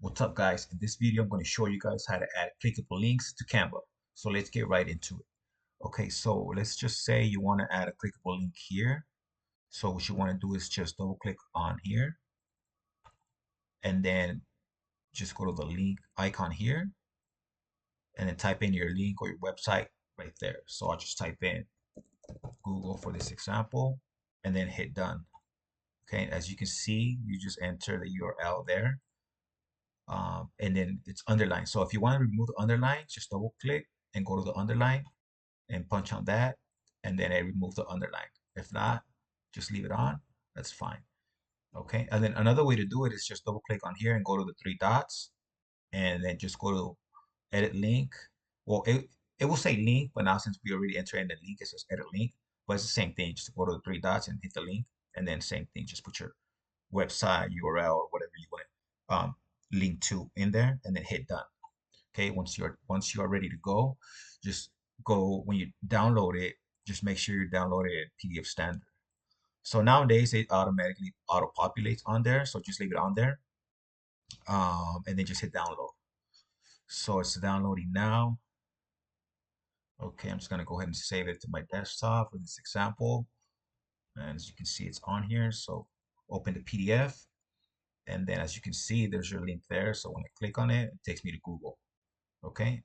What's up, guys? In this video, I'm going to show you guys how to add clickable links to Canva. So let's get right into it. Okay, so let's just say you want to add a clickable link here. So what you want to do is just double click on here and then just go to the link icon here and then type in your link or your website right there. So I'll just type in Google for this example and then hit done. Okay, as you can see, you just enter the URL there. And then it's underlined. So if you want to remove the underline, just double click and go to the underline and punch on that, and then it remove the underline. If not, just leave it on. That's fine. Okay. And then another way to do it is just double click on here and go to the three dots, and then just go to edit link. Well, it will say link, but now since we already entered in the link, it says edit link. But it's the same thing. Just go to the three dots and hit the link, and then same thing. Just put your website URL or whatever you want link to in there, and then hit done. Okay, once you are ready to go, just go when you download it. Just make sure you download it in PDF standard. So nowadays it automatically auto populates on there, so just leave it on there, and then just hit download. So it's downloading now. Okay, I'm just gonna go ahead and save it to my desktop for this example. And as you can see, it's on here. So open the PDF, and then as you can see, there's your link there. So when I click on it, it takes me to Google. Okay,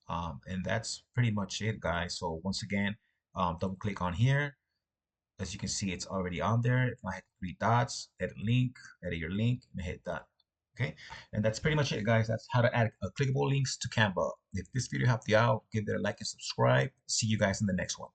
and that's pretty much it, guys. So once again, double click on here. As you can see, it's already on there. I hit three dots, edit link, edit your link, and hit done. Okay, and that's pretty much it, guys. That's how to add clickable links to Canva. If this video helped you out, give it a like and subscribe. See you guys in the next one.